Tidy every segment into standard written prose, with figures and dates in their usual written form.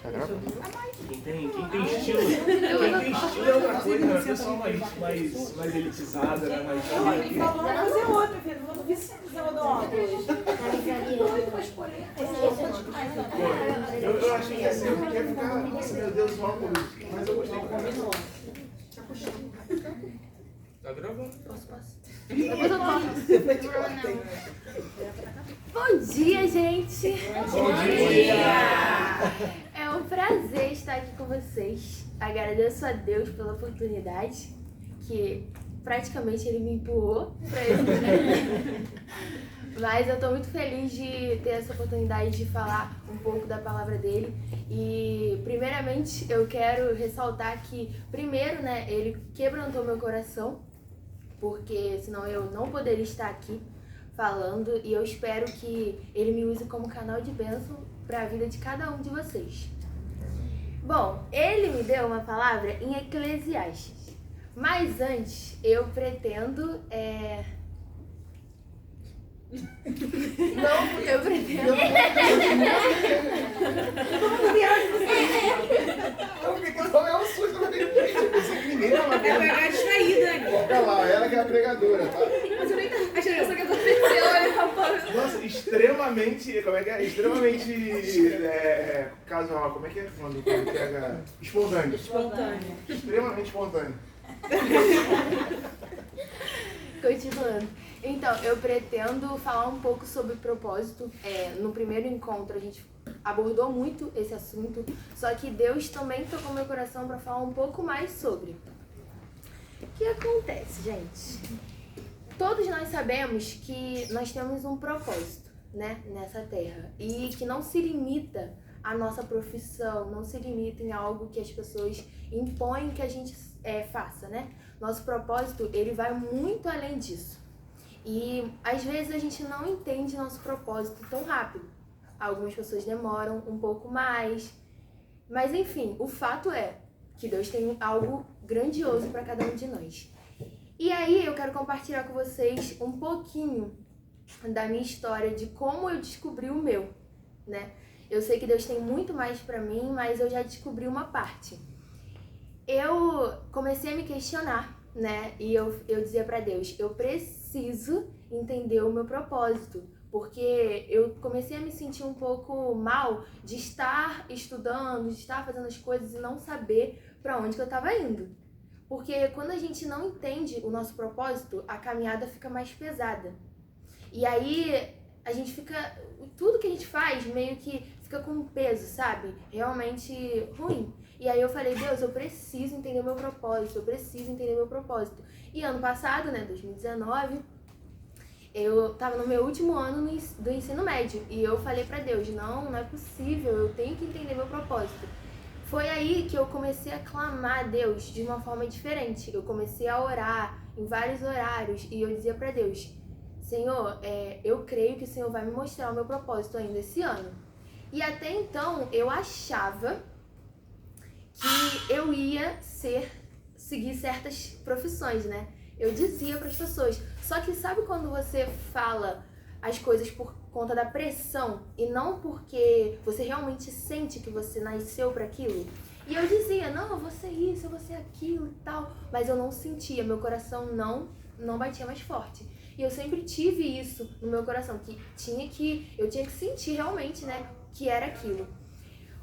Tá gravando? Quem tem estilo é outra coisa, né? O pessoal mais elitizado, né? Mais chique. Vamos fazer outro, filho. Vamos ver se você mandou óculos. Eu achei que assim, eu queria ficar, nossa, meu Deus, óculos. Mas eu gostei pra caramba. Tá gravando? Posso. Bom dia, gente! Bom dia! É um prazer estar aqui com vocês. Agradeço a Deus pela oportunidade, que praticamente Ele me empurrou para ele. Mas eu estou muito feliz de ter essa oportunidade de falar um pouco da palavra dele. E primeiramente eu quero ressaltar que, primeiro, né, ele quebrantou meu coração, porque senão eu não poderia estar aqui falando, e eu espero que ele me use como canal de bênção para a vida de cada um de vocês. Bom, ele me deu uma palavra em Eclesiastes, mas antes eu pretendo Não, eu pretendo. É um susto, eu pensei que ninguém tava vendo. É distraída, né? Olha lá, ela que é a pregadora, tá? Mas eu nem achei que aconteceu, olha, rapaz. Nossa, extremamente, como é que é? Extremamente casual, como é que é? Quando pega espontâneo. Extremamente espontâneo. Continuando. Então, eu pretendo falar um pouco sobre propósito. No primeiro encontro a gente abordou muito esse assunto, só que Deus também tocou meu coração para falar um pouco mais sobre. O que acontece, gente? Todos nós sabemos que nós temos um propósito, né, nessa terra, e que não se limita à nossa profissão, não se limita em algo que as pessoas impõem que a gente faça, né? Nosso propósito, ele vai muito além disso. E às vezes a gente não entende nosso propósito tão rápido. Algumas pessoas demoram um pouco mais. Mas enfim, o fato é que Deus tem algo grandioso para cada um de nós. E aí eu quero compartilhar com vocês um pouquinho da minha história, de como eu descobri o meu, né? Eu sei que Deus tem muito mais para mim, mas eu já descobri uma parte. Eu comecei a me questionar, né? E eu dizia para Deus, eu preciso entender o meu propósito, porque eu comecei a me sentir um pouco mal de estar estudando, de estar fazendo as coisas e não saber para onde que eu estava indo. Porque quando a gente não entende o nosso propósito, a caminhada fica mais pesada. E aí a gente fica, tudo que a gente faz meio que fica com um peso, sabe? Realmente ruim. E aí eu falei, Deus, eu preciso entender o meu propósito, eu preciso entender o meu propósito. E ano passado, né, 2019, eu tava no meu último ano do ensino médio. E eu falei pra Deus, não é possível, eu tenho que entender meu propósito. Foi aí que eu comecei a clamar a Deus de uma forma diferente. Eu comecei a orar em vários horários e eu dizia pra Deus, Senhor, eu creio que o Senhor vai me mostrar o meu propósito ainda esse ano. E até então eu achava que eu ia seguir certas profissões, né? Eu dizia para as pessoas. Só que sabe quando você fala as coisas por conta da pressão e não porque você realmente sente que você nasceu para aquilo? E eu dizia, não, eu vou ser isso, eu vou ser aquilo e tal. Mas eu não sentia, meu coração não batia mais forte. E eu sempre tive isso no meu coração, que eu tinha que sentir realmente, né, que era aquilo.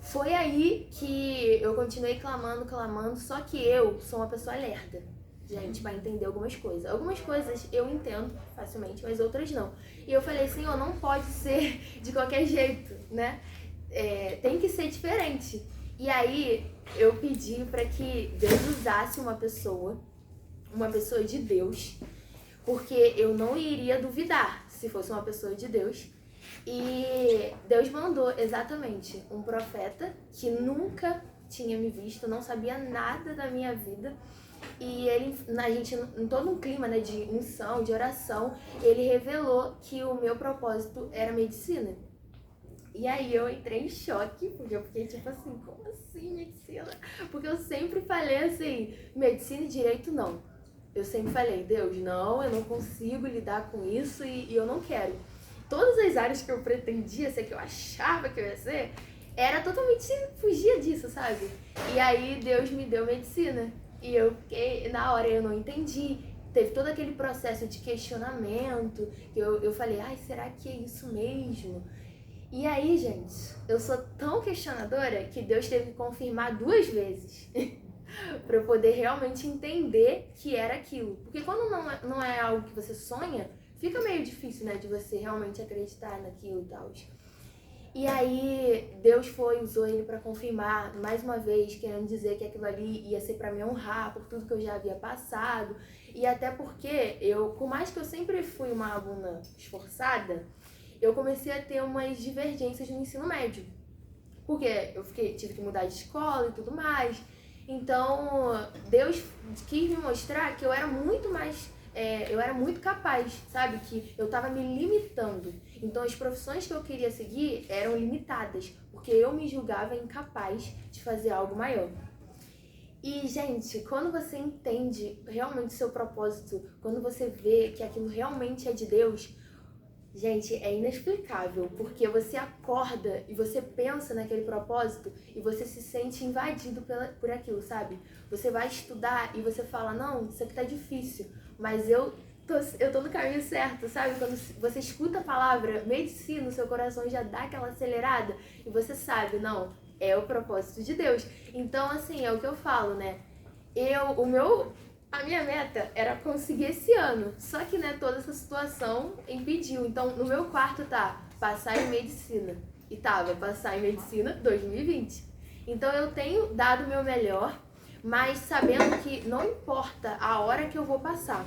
Foi aí que eu continuei clamando, só que eu sou uma pessoa lerda. Gente, vai entender algumas coisas. Algumas coisas eu entendo facilmente, mas outras não. E eu falei, Senhor, não pode ser de qualquer jeito, né? Tem que ser diferente. E aí eu pedi para que Deus usasse uma pessoa de Deus, porque eu não iria duvidar se fosse uma pessoa de Deus. E Deus mandou exatamente um profeta que nunca tinha me visto, não sabia nada da minha vida. E a gente, em todo um clima, né, de unção, de oração, ele revelou que o meu propósito era medicina. E aí eu entrei em choque, porque eu fiquei tipo assim, como assim medicina? Porque eu sempre falei assim, medicina e direito não. Eu sempre falei, Deus, não, eu não consigo lidar com isso e eu não quero. todas as áreas que eu pretendia ser, que eu achava que eu ia ser, era totalmente fugia disso, sabe? E aí Deus me deu medicina. E eu fiquei, na hora eu não entendi. Teve todo aquele processo de questionamento, que eu falei, ai, será que é isso mesmo? E aí, gente, eu sou tão questionadora que Deus teve que confirmar 2 vezes para eu poder realmente entender que era aquilo. Porque quando não é algo que você sonha, fica meio difícil, né, de você realmente acreditar naquilo e tal. E aí, Deus usou ele para confirmar, mais uma vez, querendo dizer que aquilo ali ia ser para me honrar por tudo que eu já havia passado. E até porque, por mais que eu sempre fui uma aluna esforçada, eu comecei a ter umas divergências no ensino médio. Porque eu tive que mudar de escola e tudo mais. Então, Deus quis me mostrar que eu era muito mais... eu era muito capaz, sabe? Que eu tava me limitando. Então, as profissões que eu queria seguir eram limitadas, porque eu me julgava incapaz de fazer algo maior. E, gente, quando você entende realmente o seu propósito, quando você vê que aquilo realmente é de Deus, gente, é inexplicável, porque você acorda e você pensa naquele propósito e você se sente invadido por aquilo, sabe? Você vai estudar e você fala, não, isso aqui tá difícil, mas eu tô no caminho certo, sabe? Quando você escuta a palavra medicina, o seu coração já dá aquela acelerada e você sabe, não, é o propósito de Deus. Então, assim, é o que eu falo, né? A minha meta era conseguir esse ano, só que, né, toda essa situação impediu. Então, no meu quarto tá passar em medicina, e tava passar em medicina 2020. Então, eu tenho dado o meu melhor, mas sabendo que não importa a hora que eu vou passar,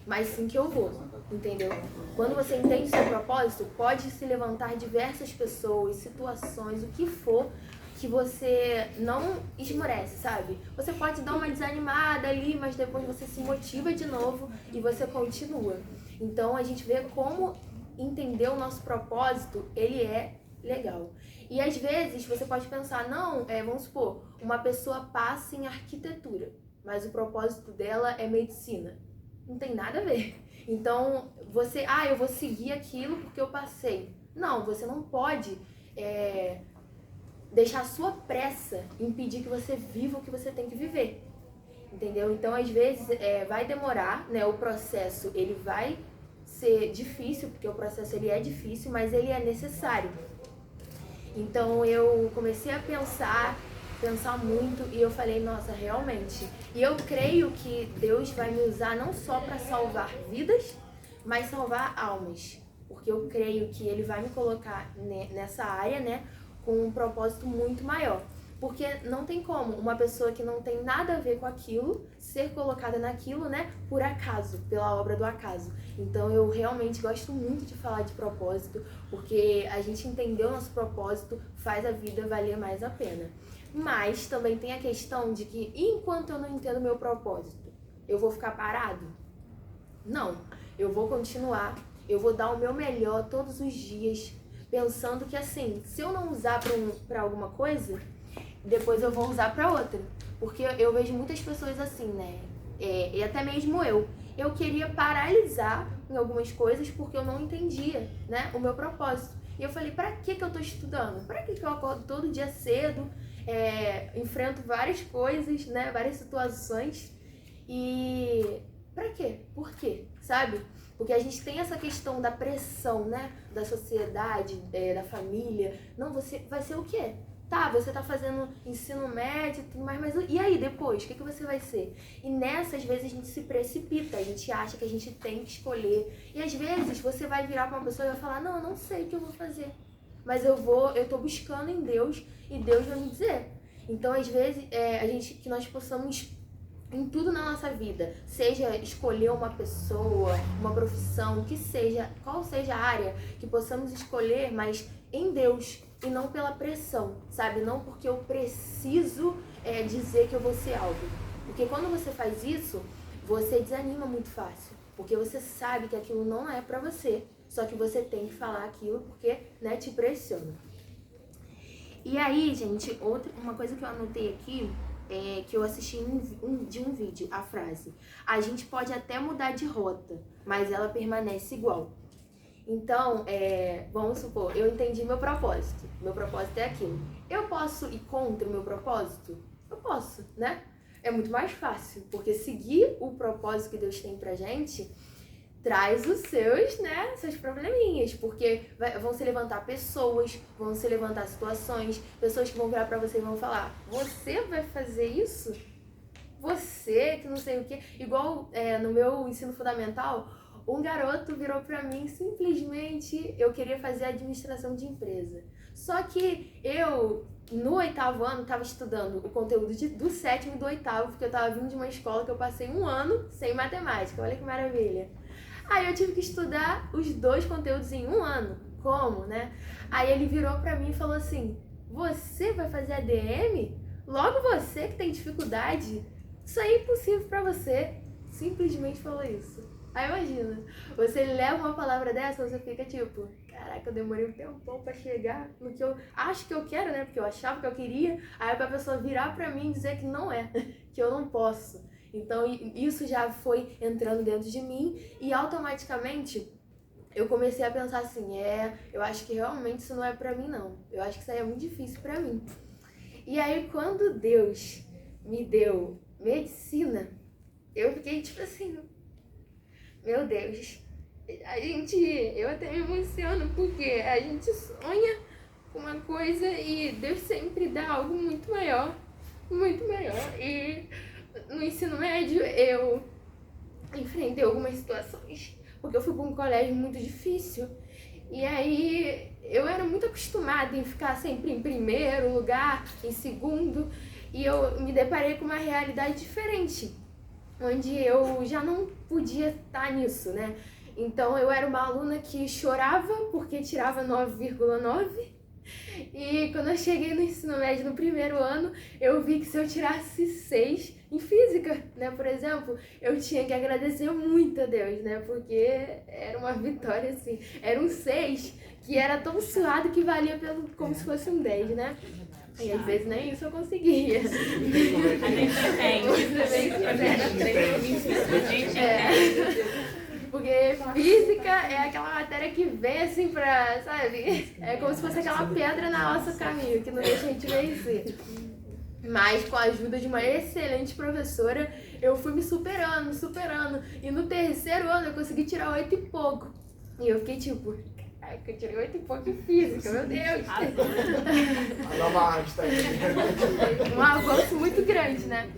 mas sim que eu vou, entendeu? Quando você entende seu propósito, pode se levantar diversas pessoas, situações, o que for, que você não esmorece, sabe? Você pode dar uma desanimada ali, mas depois você se motiva de novo e você continua. Então a gente vê como entender o nosso propósito, ele é legal. E às vezes você pode pensar, não, vamos supor, uma pessoa passa em arquitetura, mas o propósito dela é medicina. Não tem nada a ver. Então você, eu vou seguir aquilo porque eu passei. Não, você não pode deixar a sua pressa impedir que você viva o que você tem que viver, entendeu? Então, às vezes, vai demorar, né? O processo, ele vai ser difícil, porque o processo, ele é difícil, mas ele é necessário. Então, eu comecei a pensar muito, e eu falei, nossa, realmente. E eu creio que Deus vai me usar não só para salvar vidas, mas salvar almas. Porque eu creio que Ele vai me colocar nessa área, né? Com um propósito muito maior. Porque não tem como uma pessoa que não tem nada a ver com aquilo ser colocada naquilo, né, por acaso, pela obra do acaso. Então eu realmente gosto muito de falar de propósito, porque a gente entender o nosso propósito faz a vida valer mais a pena. Mas também tem a questão de que enquanto eu não entendo meu propósito, eu vou ficar parado? Não, eu vou continuar, eu vou dar o meu melhor todos os dias, pensando que assim, se eu não usar para alguma coisa, depois eu vou usar para outra. Porque eu vejo muitas pessoas assim, né? E até mesmo eu queria paralisar em algumas coisas porque eu não entendia, né, o meu propósito. E eu falei, pra que eu tô estudando? Pra que eu acordo todo dia cedo, enfrento várias coisas, né, várias situações, e pra quê? Por quê? Sabe? Porque a gente tem essa questão da pressão, né, da sociedade, da família. Não, você vai ser o quê? Tá, você tá fazendo ensino médio e tudo mais, mas e aí depois? O que você vai ser? E nessa, às vezes, a gente se precipita, a gente acha que a gente tem que escolher. E às vezes você vai virar pra uma pessoa e vai falar, não, eu não sei o que eu vou fazer. Mas eu tô buscando em Deus e Deus vai me dizer. Então, às vezes, que nós possamos, em tudo na nossa vida, seja escolher uma pessoa, uma profissão, que seja, qual seja a área, que possamos escolher, mas em Deus e não pela pressão, sabe? Não porque eu preciso dizer que eu vou ser algo. Porque quando você faz isso, você desanima muito fácil, porque você sabe que aquilo não é pra você, só que você tem que falar aquilo porque, né, te pressiona. E aí, gente, uma coisa que eu anotei aqui, que eu assisti de um vídeo, a frase: a gente pode até mudar de rota, mas ela permanece igual. Então, vamos supor, eu entendi meu propósito. Meu propósito é aquilo. Eu posso ir contra o meu propósito? Eu posso, né? É muito mais fácil, porque seguir o propósito que Deus tem pra gente traz os seus probleminhas, porque vão se levantar pessoas, vão se levantar situações, pessoas que vão virar pra você e vão falar: você vai fazer isso? Você que não sei o quê. Igual no meu ensino fundamental, um garoto virou pra mim, simplesmente, eu queria fazer administração de empresa. Só que eu, no 8º ano, estava estudando o conteúdo do 7º e do 8º, porque eu estava vindo de uma escola que eu passei 1 ano sem matemática. Olha que maravilha. Aí eu tive que estudar os 2 conteúdos em 1 ano. Como, né? Aí ele virou pra mim e falou assim: você vai fazer ADM? Logo você que tem dificuldade? Isso aí é impossível pra você. Simplesmente falou isso. Aí imagina, você leva uma palavra dessa, você fica tipo: caraca, eu demorei um tempão pra chegar no que eu acho que eu quero, né? Porque eu achava que eu queria. Aí pra pessoa virar pra mim e dizer que não é, que eu não posso. Então isso já foi entrando dentro de mim e automaticamente eu comecei a pensar assim: eu acho que realmente isso não é pra mim não. Eu acho que isso aí é muito difícil pra mim. E aí quando Deus me deu medicina, eu fiquei tipo assim: meu Deus, eu até me emociono porque a gente sonha com uma coisa e Deus sempre dá algo muito maior, muito maior. E no ensino médio eu enfrentei algumas situações, porque eu fui para um colégio muito difícil. E aí eu era muito acostumada em ficar sempre em primeiro lugar, em segundo, e eu me deparei com uma realidade diferente, onde eu já não podia estar nisso, né? Então eu era uma aluna que chorava porque tirava 9,9. E quando eu cheguei no ensino médio no 1º ano, eu vi que se eu tirasse 6 em física, né, por exemplo, eu tinha que agradecer muito a Deus, né, porque era uma vitória, assim, era um 6 que era tão suado que valia como se fosse um 10, né? E às vezes nem isso eu conseguia. A gente Porque física é aquela matéria que vem assim pra, sabe? É como se fosse aquela pedra na nosso caminho, que não deixa a gente vencer. Mas com a ajuda de uma excelente professora, eu fui me superando. E no 3º ano eu consegui tirar 8 e pouco. E eu fiquei tipo: caraca, eu tirei 8 e pouco em física, meu Deus. A nova Einstein. Um avanço muito grande, né?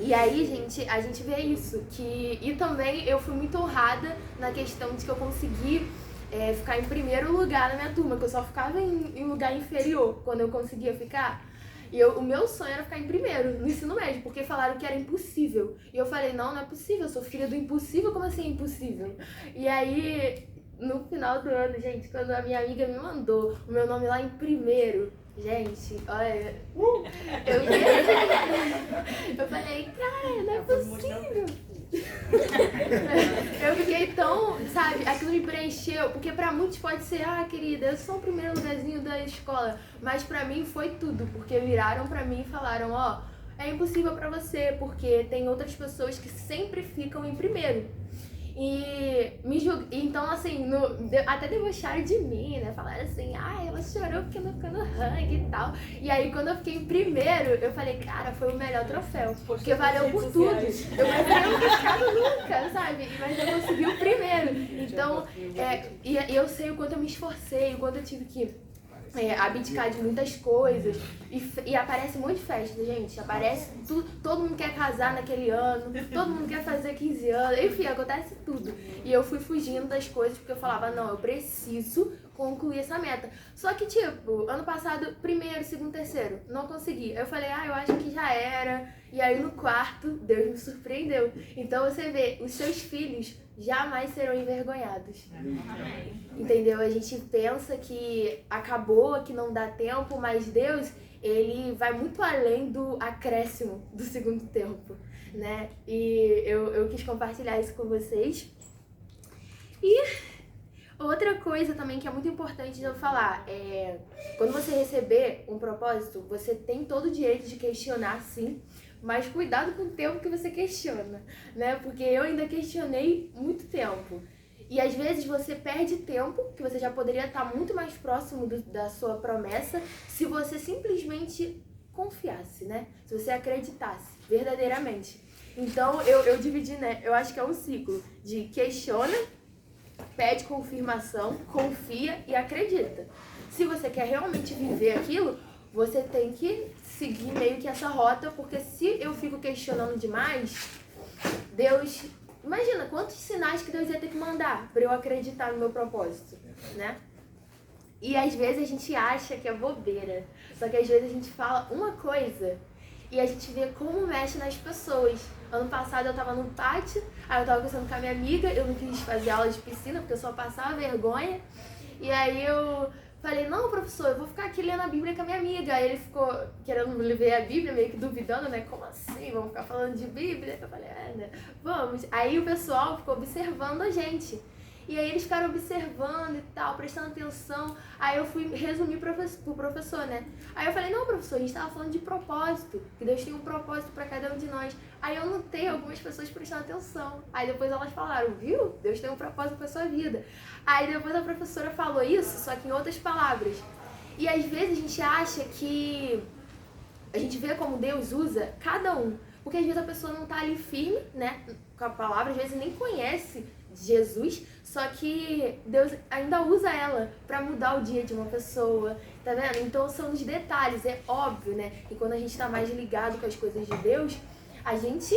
E aí, gente, a gente vê isso. E também eu fui muito honrada na questão de que eu consegui ficar em primeiro lugar na minha turma, que eu só ficava em lugar inferior quando eu conseguia ficar. E o meu sonho era ficar em primeiro no ensino médio, porque falaram que era impossível. E eu falei: não é possível, eu sou filha do impossível, como assim é impossível? E aí, no final do ano, gente, quando a minha amiga me mandou o meu nome lá em primeiro, gente, olha, eu falei: cara, não é possível. Eu fiquei tão, sabe, aquilo me preencheu, porque pra muitos pode ser: ah, querida, eu sou o primeiro lugarzinho da escola, mas pra mim foi tudo, porque viraram pra mim e falaram: ó, é impossível pra você, porque tem outras pessoas que sempre ficam em primeiro. E me então, assim, até debocharam de mim, né? Falaram assim: ah, ela chorou porque não ficou no ranking e tal. E aí, quando eu fiquei em primeiro, eu falei: cara, foi o melhor troféu, porque valeu por tudo. Eu preferia não ter ficado nunca, sabe? Mas eu consegui o primeiro. Então, e eu sei o quanto eu me esforcei, o quanto eu tive que abdicar de muitas coisas. E aparece um monte de festa, gente. Aparece tudo, todo mundo quer casar naquele ano, todo mundo quer fazer 15 anos, enfim, acontece tudo. E eu fui fugindo das coisas porque eu falava: não, eu preciso concluir essa meta. Só que, tipo, ano passado, 1º, 2º, 3º, não consegui. Eu falei: ah, eu acho que já era. E aí no 4º, Deus me surpreendeu. Então você vê, os seus filhos jamais serão envergonhados. Entendeu? A gente pensa que acabou, que não dá tempo, mas Deus, ele vai muito além do acréscimo do 2º tempo, né? E eu quis compartilhar isso com vocês. E outra coisa também que é muito importante de eu falar é: quando você receber um propósito, você tem todo o direito de questionar, sim, mas cuidado com o tempo que você questiona, né? Porque eu ainda questionei muito tempo. E às vezes você perde tempo, que você já poderia estar muito mais próximo da sua promessa, se você simplesmente confiasse, né? Se você acreditasse verdadeiramente. Então eu dividi, né? Eu acho que é um ciclo de questiona, pede confirmação, confia e acredita. Se você quer realmente viver aquilo, você tem que seguir meio que essa rota, porque se eu fico questionando demais, Deus... Imagina quantos sinais que Deus ia ter que mandar para eu acreditar no meu propósito, né? E às vezes a gente acha que é bobeira, só que às vezes a gente fala uma coisa e a gente vê como mexe nas pessoas. Ano passado eu tava no pátio, aí eu tava conversando com a minha amiga, eu não quis fazer aula de piscina porque eu só passava vergonha. E aí eu falei, não, professor, eu vou ficar aqui lendo a Bíblia com a minha amiga. Aí ele ficou querendo ler a Bíblia, meio que duvidando, né? Como assim? Vamos ficar falando de Bíblia? Eu falei, né? Vamos. Aí o pessoal ficou observando a gente. E aí eles ficaram observando e tal, prestando atenção. Aí eu fui resumir pro professor, né? Aí eu falei, não, professor, a gente tava falando de propósito, que Deus tem um propósito pra cada um de nós. Aí eu notei algumas pessoas prestando atenção. Aí depois elas falaram, viu? Deus tem um propósito pra sua vida. Aí depois a professora falou isso, só que em outras palavras. E às vezes a gente acha que... A gente vê como Deus usa cada um. Porque às vezes a pessoa não tá ali firme, né? Com a palavra, às vezes nem conhece Jesus, só que Deus ainda usa ela para mudar o dia de uma pessoa, tá vendo? Então são os detalhes, é óbvio, né? Que quando a gente tá mais ligado com as coisas de Deus, a gente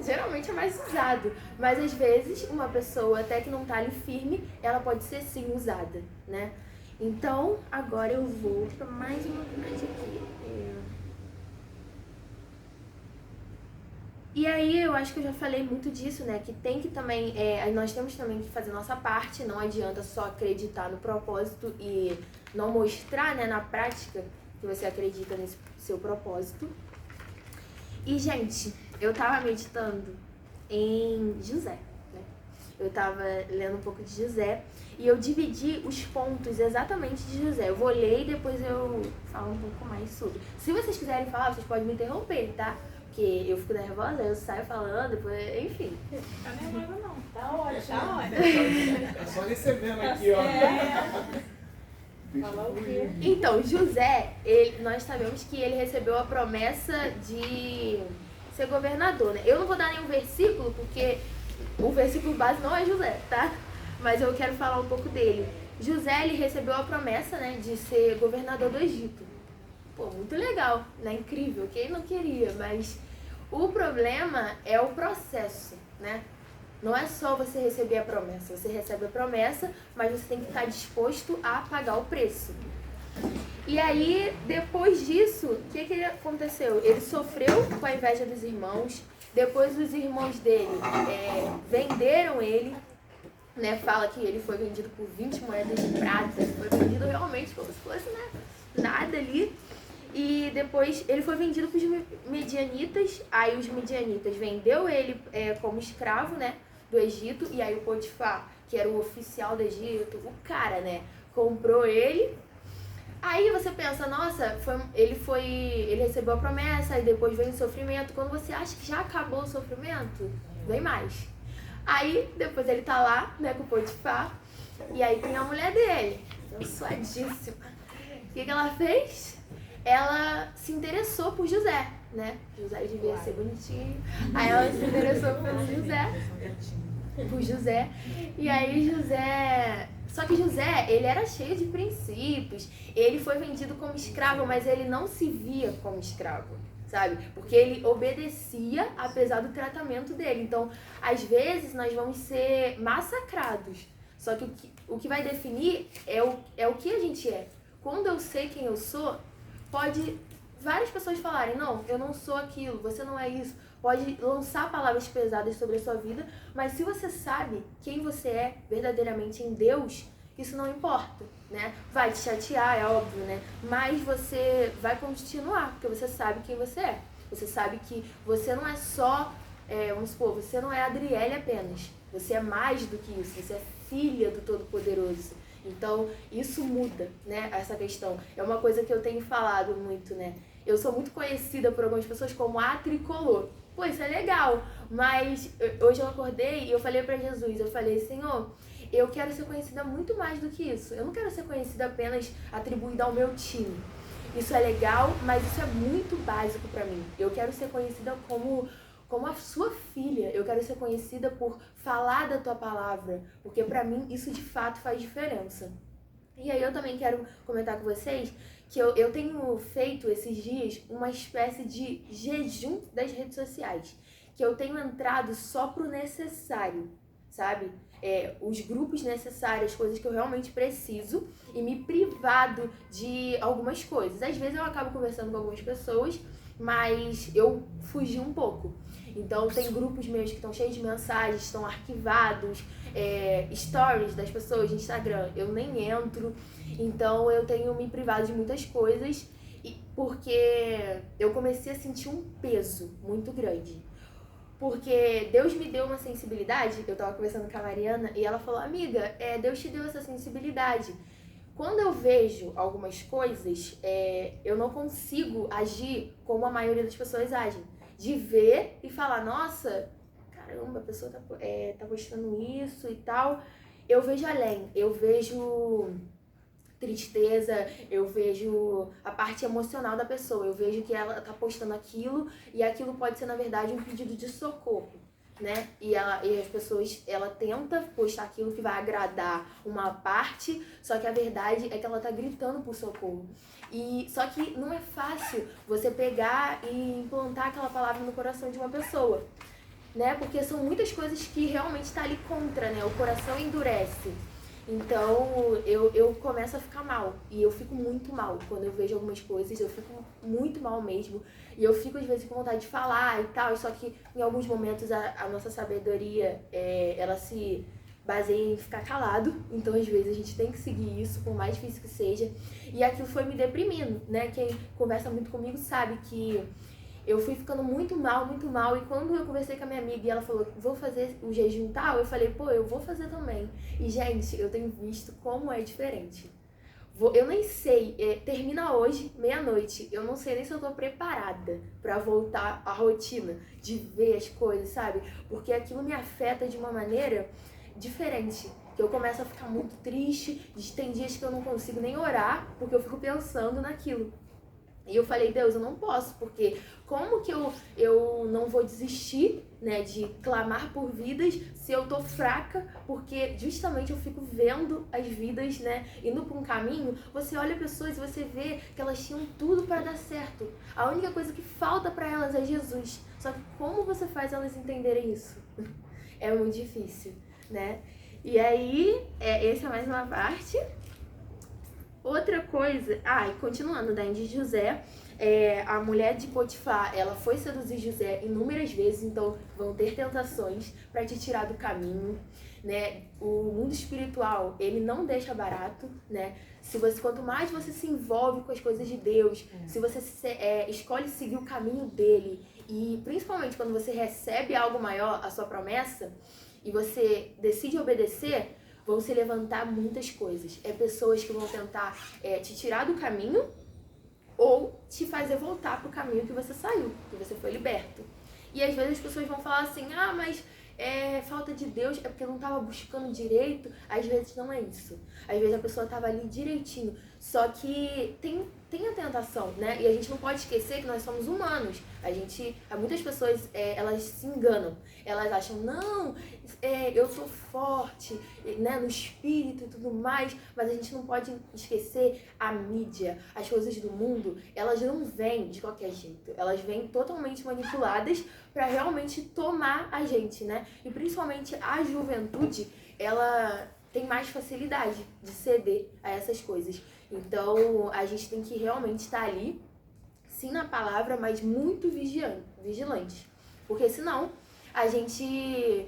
geralmente é mais usado. Mas às vezes uma pessoa até que não tá ali firme, ela pode ser sim usada, né? Então agora eu vou para mais uma frase aqui. E aí eu acho que eu já falei muito disso, né? Que tem que também, nós temos também que fazer nossa parte, não adianta só acreditar no propósito e não mostrar, né, na prática que você acredita nesse seu propósito. E, gente, eu tava meditando em José, né? Eu tava lendo um pouco de José e eu dividi os pontos exatamente de José. Eu vou ler e depois eu falo um pouco mais sobre. Se vocês quiserem falar, vocês podem me interromper, tá? Porque eu fico nervosa, eu saio falando, depois, enfim. Tá nervosa não, tá ótimo. Tá ótimo. É só recebendo aqui, ó. Falar o quê? Então, José, nós sabemos que ele recebeu a promessa de ser governador, né? Eu não vou dar nenhum versículo, porque o versículo base não é José, tá? Mas eu quero falar um pouco dele. José, ele recebeu a promessa, né, de ser governador do Egito. Pô, muito legal, né? Incrível. Quem não queria? Mas o problema é o processo, né? Não é só você receber a promessa. Você recebe a promessa, mas você tem que estar disposto a pagar o preço. E aí, depois disso, o que aconteceu? Ele sofreu com a inveja dos irmãos. Depois os irmãos dele venderam ele. Né? Fala que ele foi vendido por 20 moedas de prata. Foi vendido realmente como se fosse, né, nada ali. E depois ele foi vendido para os medianitas. Aí os medianitas vendeu ele como escravo, né, do Egito. E aí o Potifar, que era o oficial do Egito, o cara, né, comprou ele. Aí você pensa, nossa, ele recebeu a promessa e depois vem o sofrimento. Quando você acha que já acabou o sofrimento, vem mais. Aí depois ele tá lá, né, com o Potifar. E aí tem a mulher dele, suadíssima. O que ela fez? Ela se interessou por José, né? José devia ser bonitinho. Aí ela se interessou por José. E aí José... Só que José, ele era cheio de princípios. Ele foi vendido como escravo, mas ele não se via como escravo, sabe? Porque ele obedecia apesar do tratamento dele. Então, às vezes, nós vamos ser massacrados. Só que o que vai definir é o que a gente é. Quando eu sei quem eu sou, pode várias pessoas falarem, não, eu não sou aquilo, você não é isso. Pode lançar palavras pesadas sobre a sua vida, mas se você sabe quem você é verdadeiramente em Deus, isso não importa, né? Vai te chatear, é óbvio, né? Mas você vai continuar, porque você sabe quem você é. Você sabe que você não é só, vamos supor, você não é Adriele apenas. Você é mais do que isso, você é filha do Todo-Poderoso. Então, isso muda, né, essa questão. É uma coisa que eu tenho falado muito, né? Eu sou muito conhecida por algumas pessoas como a tricolor. Pô, isso é legal, mas hoje eu acordei e eu falei pra Jesus, eu falei, Senhor, eu quero ser conhecida muito mais do que isso. Eu não quero ser conhecida apenas atribuída ao meu time. Isso é legal, mas isso é muito básico pra mim. Eu quero ser conhecida como a sua filha. Eu quero ser conhecida por falar da tua palavra, porque pra mim isso de fato faz diferença. E aí eu também quero comentar com vocês que eu tenho feito esses dias uma espécie de jejum das redes sociais. Que eu tenho entrado só pro necessário, sabe? Os grupos necessários, coisas que eu realmente preciso, e me privado de algumas coisas. Às vezes eu acabo conversando com algumas pessoas, mas eu fugi um pouco. Então tem grupos meus que estão cheios de mensagens, estão arquivados, stories das pessoas no Instagram, eu nem entro. Então eu tenho me privado de muitas coisas, porque eu comecei a sentir um peso muito grande. Porque Deus me deu uma sensibilidade, eu tava conversando com a Mariana e ela falou, amiga, Deus te deu essa sensibilidade. Quando eu vejo algumas coisas, eu não consigo agir como a maioria das pessoas agem. De ver e falar, nossa, caramba, a pessoa tá postando isso e tal. Eu vejo além, eu vejo tristeza, eu vejo a parte emocional da pessoa, eu vejo que ela tá postando aquilo e aquilo pode ser, na verdade, um pedido de socorro, né? E as pessoas, ela tenta postar aquilo que vai agradar uma parte, só que a verdade é que ela tá gritando por socorro. Só que não é fácil você pegar e implantar aquela palavra no coração de uma pessoa, né? Porque são muitas coisas que realmente tá ali contra, né? O coração endurece. Então, eu começo a ficar mal. E eu fico muito mal quando eu vejo algumas coisas. Eu fico muito mal mesmo. E eu fico, às vezes, com vontade de falar e tal. Só que, em alguns momentos, a nossa sabedoria, ela se baseia em ficar calado. Então, às vezes, a gente tem que seguir isso, por mais difícil que seja. E aquilo foi me deprimindo, né? Quem conversa muito comigo sabe que eu fui ficando muito mal, e quando eu conversei com a minha amiga e ela falou, vou fazer o jejum tal, eu falei, pô, eu vou fazer também. E, gente, eu tenho visto como é diferente. Eu nem sei, termina hoje, meia-noite, eu não sei nem se eu tô preparada pra voltar à rotina, de ver as coisas, sabe? Porque aquilo me afeta de uma maneira diferente. Que eu começo a ficar muito triste, tem dias que eu não consigo nem orar, porque eu fico pensando naquilo. E eu falei, Deus, eu não posso, porque como que eu não vou desistir, né, de clamar por vidas se eu tô fraca, porque justamente eu fico vendo as vidas, né, indo por um caminho, você olha pessoas e você vê que elas tinham tudo para dar certo. A única coisa que falta para elas é Jesus. Só que como você faz elas entenderem isso? É muito difícil, né? E aí, essa é mais uma parte. Outra coisa, e continuando da de José, a mulher de Potifar, ela foi seduzir José inúmeras vezes, então vão ter tentações para te tirar do caminho, né? O mundo espiritual, ele não deixa barato, né? Quanto mais você se envolve com as coisas de Deus, se você escolhe seguir o caminho dele, e principalmente quando você recebe algo maior, a sua promessa, e você decide obedecer, vão se levantar muitas coisas. Pessoas que vão tentar te tirar do caminho ou te fazer voltar pro caminho que você saiu, que você foi liberto. E às vezes as pessoas vão falar assim, mas falta de Deus, é porque eu não estava buscando direito. Às vezes não é isso. Às vezes a pessoa estava ali direitinho. Só que tem a tentação, né? E a gente não pode esquecer que nós somos humanos. Muitas pessoas, elas se enganam. Elas acham, não, eu sou forte, né, no espírito e tudo mais. Mas a gente não pode esquecer a mídia. As coisas do mundo, elas não vêm de qualquer jeito. Elas vêm totalmente manipuladas para realmente tomar a gente, né? E principalmente a juventude, ela tem mais facilidade de ceder a essas coisas. Então, a gente tem que realmente estar ali, sim na palavra, mas muito vigilante. Porque senão, a gente...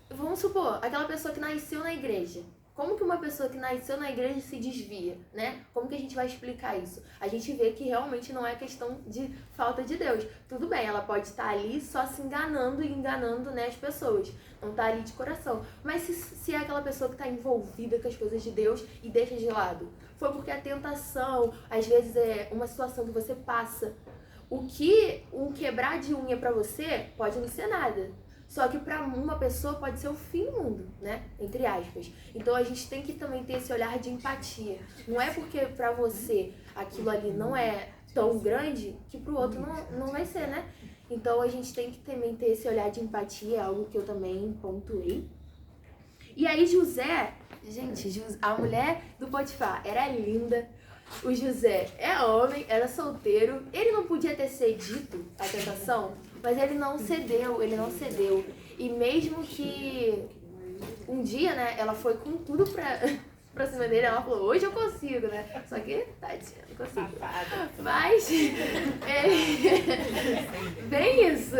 Vamos supor, aquela pessoa que nasceu na igreja, Como que uma pessoa que nasceu na igreja se desvia, né? Como que a gente vai explicar isso? A gente vê que realmente não é questão de falta de Deus. Tudo bem, ela pode estar ali só se enganando e enganando, né, as pessoas. Não está ali de coração. Mas se é aquela pessoa que está envolvida com as coisas de Deus e deixa de lado, foi porque a tentação, às vezes é uma situação que você passa. O que um quebrar de unha pra você pode não ser nada. Só que para uma pessoa pode ser o fim do mundo, né? Entre aspas. Então a gente tem que também ter esse olhar de empatia. Não é porque para você aquilo ali não é tão grande que pro outro não vai ser, né? Então a gente tem que também ter esse olhar de empatia, é algo que eu também pontuei. E aí José, gente, a mulher do Potifar era linda. O José é homem, era solteiro, ele não podia ter cedido à tentação, mas ele não cedeu. E mesmo que um dia, né, ela foi com tudo pra cima dele, ela falou, hoje eu consigo, né? Só que, tadinha, não consigo. Mas, bem isso,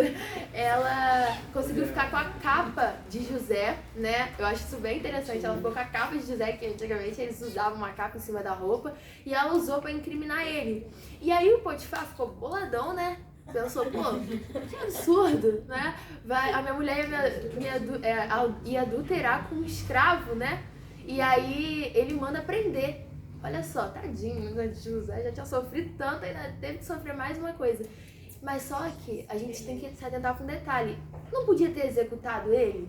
ela conseguiu ficar com a capa de José, né? Eu acho isso bem interessante, ela ficou com a capa de José, que antigamente eles usavam uma capa em cima da roupa, e ela usou pra incriminar ele. E aí o Potifar ficou boladão, né? Pensou, pô, que absurdo, né? A minha mulher ia adulterar com um escravo, né? E aí ele manda prender. Olha só, tadinho, né, de José, já tinha sofrido tanto, ainda teve que sofrer mais uma coisa. Mas só que a gente tem que se atentar com um detalhe. Não podia ter executado ele?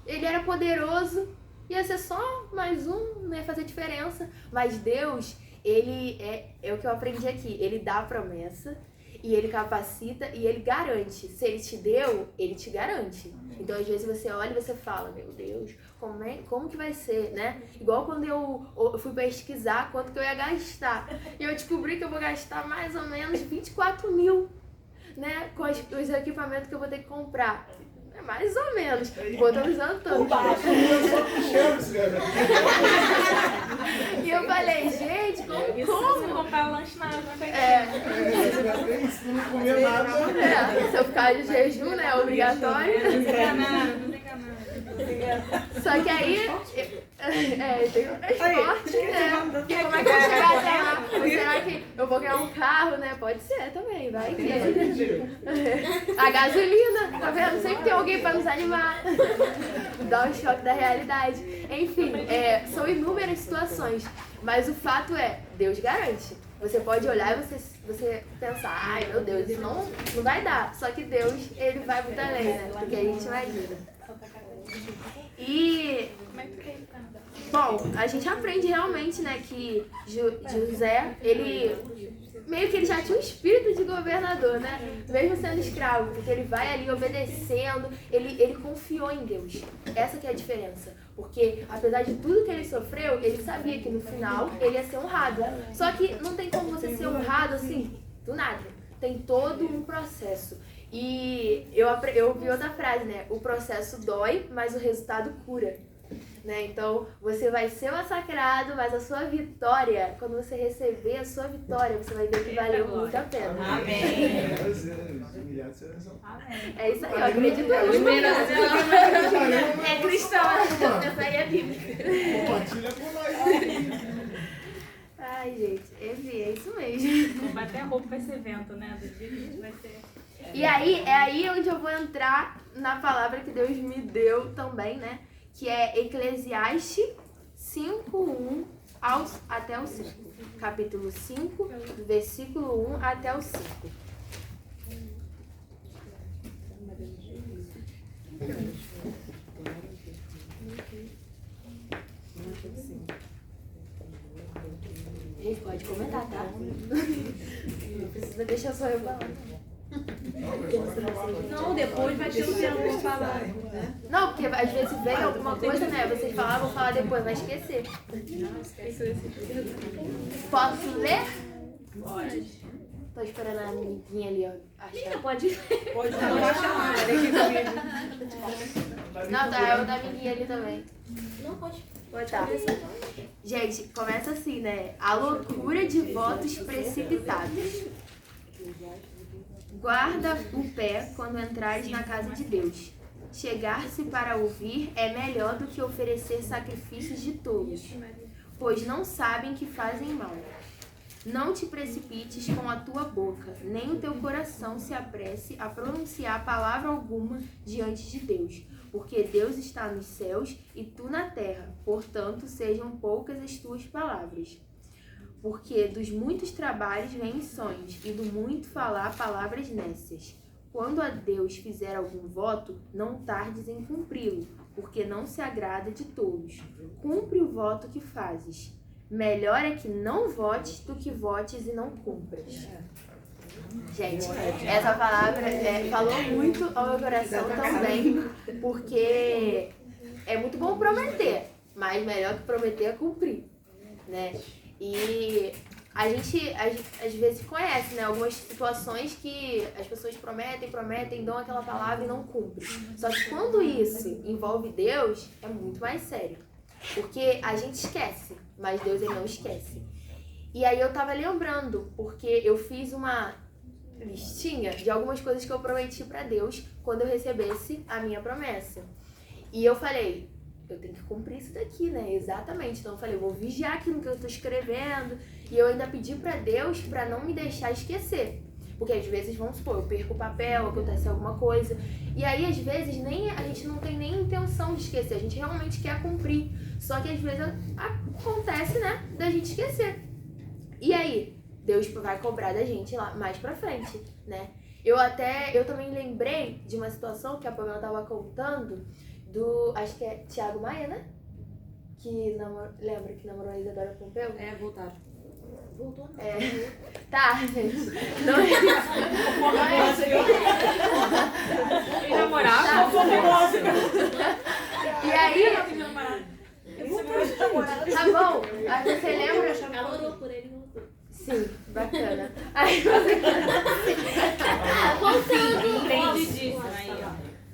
Ele era poderoso, ia ser só mais um, não ia fazer diferença. Mas Deus, ele é o que eu aprendi aqui, ele dá a promessa, e ele capacita e ele garante. Se ele te deu, ele te garante. Então, às vezes, você olha e você fala, meu Deus, como que vai ser, né? Igual quando eu fui pesquisar quanto que eu ia gastar. E eu descobri que eu vou gastar mais ou menos 24 mil, né? Com os equipamentos que eu vou ter que comprar. É mais ou menos. Botando tanto. E eu falei, gente, como? Se comprar lanche na água, Se não comer nada. Se eu ficar de jejum, né? Obrigatório. Não tem nada. Só que aí, tem o transporte, né? Como é que eu vou chegar até lá? Ou será que eu vou ganhar um carro, né? Pode ser também, vai ter. A gasolina, tá vendo? Sempre tem alguém pra nos animar. Dá um choque da realidade. Enfim, são inúmeras situações. Mas o fato é, Deus garante. Você pode olhar e você pensar, ai meu Deus, isso não vai dar. Só que Deus, ele vai muito além, né? Porque a gente imagina. E, bom, a gente aprende realmente, né, que José, ele meio que ele já tinha um espírito de governador, né, mesmo sendo escravo, porque ele vai ali obedecendo, ele confiou em Deus. Essa que é a diferença, porque apesar de tudo que ele sofreu, ele sabia que no final ele ia ser honrado. Só que não tem como você ser honrado assim, do nada. Tem todo um processo. E eu ouvi outra frase, né? O processo dói, mas o resultado cura. Né? Então, você vai ser massacrado, mas a sua vitória, quando você receber a sua vitória, você vai ver que valeu muito a pena. Amém. É isso aí, eu acredito nisso. É cristão, essa aí é bíblica. Compartilha com nós. Ai, gente, é isso mesmo. Vou bater a roupa, vai ser vento, né? Do dia que vai ser... E aí, é aí onde eu vou entrar na palavra que Deus me deu também, né? Que é Eclesiastes 5:1 até o 5. Capítulo 5, do versículo 1 até o 5. Gente, pode comentar, tá? Não precisa deixar só eu falar. Não, depois vai ter o tempo pra falar. Não, porque às vezes vem alguma coisa, né? Vocês falam, vou falar depois, vai esquecer. Posso ler? Pode. Tô esperando a amiguinha ali, ó, achar. Pode Não vai chamar, Não, tá, é outra amiguinha ali também. Não, pode. Tá. Gente, começa assim, né? A loucura de votos precipitados. Guarda o pé quando entrares na casa de Deus. chegar-se para ouvir é melhor do que oferecer sacrifícios de tolos, pois não sabem que fazem mal. Não te precipites com a tua boca, nem o teu coração se apresse a pronunciar palavra alguma diante de Deus, porque Deus está nos céus e tu na terra, portanto sejam poucas as tuas palavras. Porque dos muitos trabalhos vêm sonhos, e do muito falar palavras nécias. Quando a Deus fizer algum voto, não tardes em cumpri-lo, porque não se agrada de tolos. Cumpre o voto que fazes. Melhor é que não votes do que votes e não cumpras. Gente, essa palavra falou muito ao meu coração também, porque é muito bom prometer, mas melhor que prometer é cumprir, né? E a gente às vezes conhece, né, algumas situações que as pessoas prometem, dão aquela palavra e não cumprem. Só que quando isso envolve Deus, é muito mais sério. Porque a gente esquece, mas Deus ele não esquece. E aí eu tava lembrando, porque eu fiz uma listinha de algumas coisas que eu prometi pra Deus quando eu recebesse a minha promessa. E eu falei, eu tenho que cumprir isso daqui, né? Exatamente. Então eu falei, vou vigiar aquilo que eu tô escrevendo. E eu ainda pedi pra Deus pra não me deixar esquecer. Porque às vezes, vamos supor, eu perco o papel, acontece alguma coisa. E aí, às vezes, a gente não tem nem intenção de esquecer. A gente realmente quer cumprir. Só que às vezes acontece, né, da gente esquecer. E aí, Deus vai cobrar da gente lá mais pra frente, né? Eu também lembrei de uma situação que a Pamela tava contando acho que é Thiago Maia, né? Lembra que namorou a Isadora Pompeu? É, voltaram. Voltou, não. Tá, gente. E namorava? E aí... Tá bom, aí você lembra? Ela orou por ele e voltou. Sim, bacana. Aí você... voltando. Entendi disso aí, ó.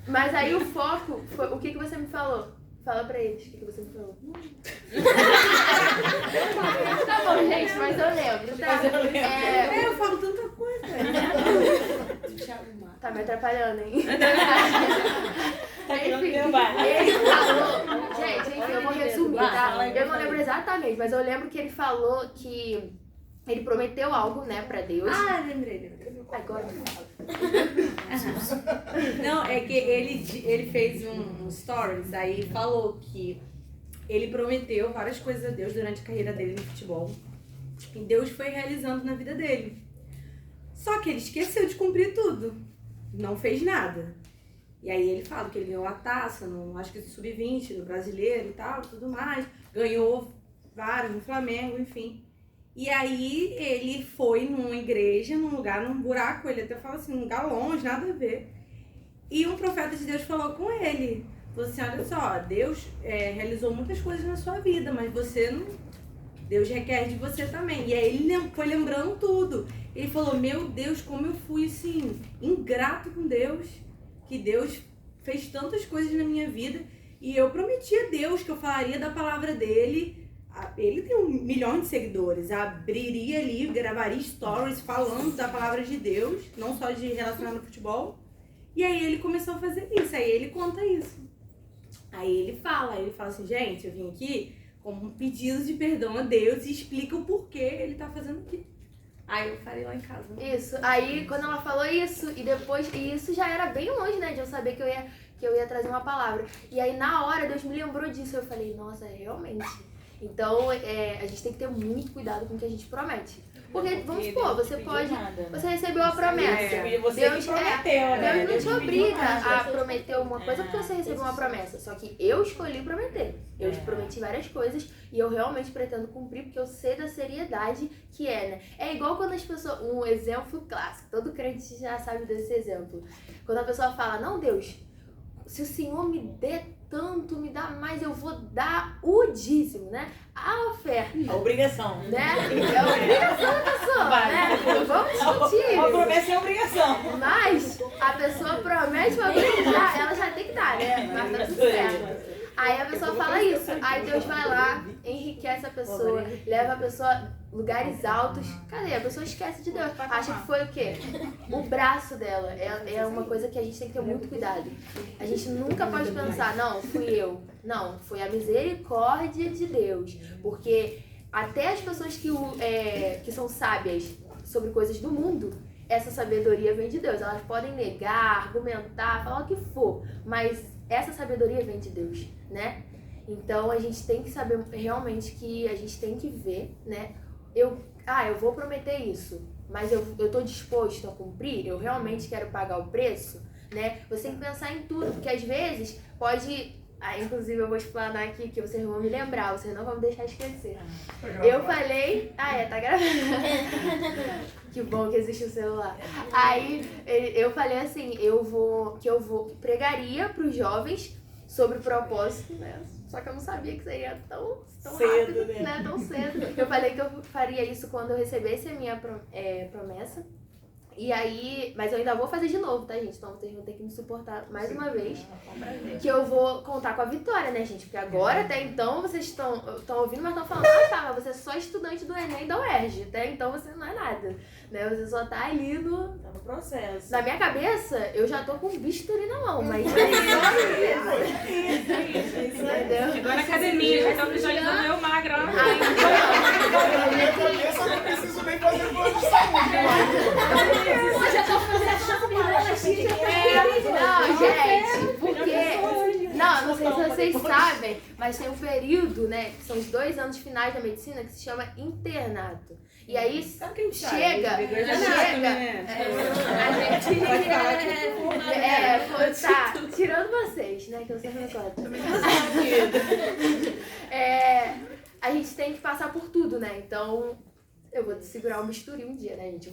Mas aí o foco foi... O que você me falou? Fala pra eles o que você me falou. Tá bom, gente, mas eu lembro, tá? Eu falo tanta coisa. Tá me atrapalhando, hein? Enfim, Ele falou... Gente, enfim, eu vou resumir, tá? Eu não lembro exatamente, mas eu lembro que ele falou que ele prometeu algo, né, pra Deus. Ah, lembrei. Agora. Não, é que ele fez um stories, aí falou que ele prometeu várias coisas a Deus durante a carreira dele no futebol. E Deus foi realizando na vida dele. Só que ele esqueceu de cumprir tudo. Não fez nada. E aí ele fala que ele ganhou a taça, acho que no Sub-20, no Brasileiro e tal, tudo mais. Ganhou vários no Flamengo, enfim. E aí ele foi numa igreja, num lugar, num buraco, ele até fala assim, num lugar longe, nada a ver. E um profeta de Deus falou com ele, falou assim, olha só, Deus realizou muitas coisas na sua vida, mas você não... Deus requer de você também. E aí ele foi lembrando tudo. Ele falou, meu Deus, como eu fui assim, ingrato com Deus, que Deus fez tantas coisas na minha vida. E eu prometi a Deus que eu falaria da palavra dele. Ele tem 1 milhão de seguidores, abriria ali, gravaria stories falando da palavra de Deus, não só de relacionar no futebol. E aí ele começou a fazer isso, aí ele conta isso. Aí ele fala assim, gente, eu vim aqui com um pedido de perdão a Deus e explica o porquê ele tá fazendo aquilo. Aí eu falei lá em casa. Né? Isso, aí quando ela falou isso, e isso já era bem longe, né, de eu saber que eu ia trazer uma palavra. E aí na hora Deus me lembrou disso, eu falei, nossa, realmente... Então, a gente tem que ter muito cuidado com o que a gente promete. Porque, vamos supor, você recebeu a promessa. Deus não te obriga a prometer uma coisa porque você recebeu uma promessa. Só que eu escolhi prometer. Eu prometi várias coisas e eu realmente pretendo cumprir porque eu sei da seriedade que é, né? É igual quando as pessoas... Um exemplo clássico, todo crente já sabe desse exemplo. Quando a pessoa fala, não, Deus, se o Senhor me der tanto, me dá mais, eu vou dar o dízimo, né? A oferta. A obrigação. Né? É a obrigação da pessoa, né? Vamos discutir. A promessa é obrigação. Mas a pessoa promete uma coisa, ela já tem que dar, né? Mas tá tudo certo. Aí a pessoa fala isso, aí Deus vai lá, que essa pessoa, leva a pessoa a lugares altos. Cadê? A pessoa esquece de Deus. Acha que foi o quê? O braço dela. É uma coisa que a gente tem que ter muito cuidado. A gente nunca pode pensar, não, fui eu. Não, foi a misericórdia de Deus. Porque até as pessoas que são sábias sobre coisas do mundo, essa sabedoria vem de Deus. Elas podem negar, argumentar, falar o que for, mas essa sabedoria vem de Deus, né? Então a gente tem que saber realmente que a gente tem que ver, né? Eu vou prometer isso, mas eu tô disposto a cumprir? Eu realmente quero pagar o preço, né? Você tem que pensar em tudo, porque às vezes pode... inclusive eu vou explanar aqui que vocês vão me lembrar, vocês não vão me deixar esquecer. Eu falei... tá gravando. Que bom que existe o celular. Aí eu falei assim, que eu pregaria pros jovens sobre o propósito, né? Só que eu não sabia que seria tão cedo, rápido, né? Tão cedo. Eu falei que eu faria isso quando eu recebesse a minha promessa. E aí, mas eu ainda vou fazer de novo, tá, gente? Então vocês vão ter que me suportar mais uma vez. Que eu vou contar com a vitória, né, gente? Porque agora, até então, vocês estão ouvindo, mas estão falando, mas você é só estudante do Enem e da UERJ. Até então você não é nada, né? Você só tá ali Tá no processo. Na minha cabeça, eu já tô com bisturi na mão, mas... Entendeu? Chegou na academia, já estão visualizando eu magra. Na minha cabeça eu não preciso nem fazer plano de saúde. Eu já tô fazendo Não, gente, porque... Não sei se vocês sabem, mas tem um período, né, que são os 2 anos finais da medicina, que se chama internato. E aí chega, tá, tirando vocês, né, que eu sempre me conto. A gente tem que passar por tudo, né, então eu vou segurar o bisturi um dia, né, gente.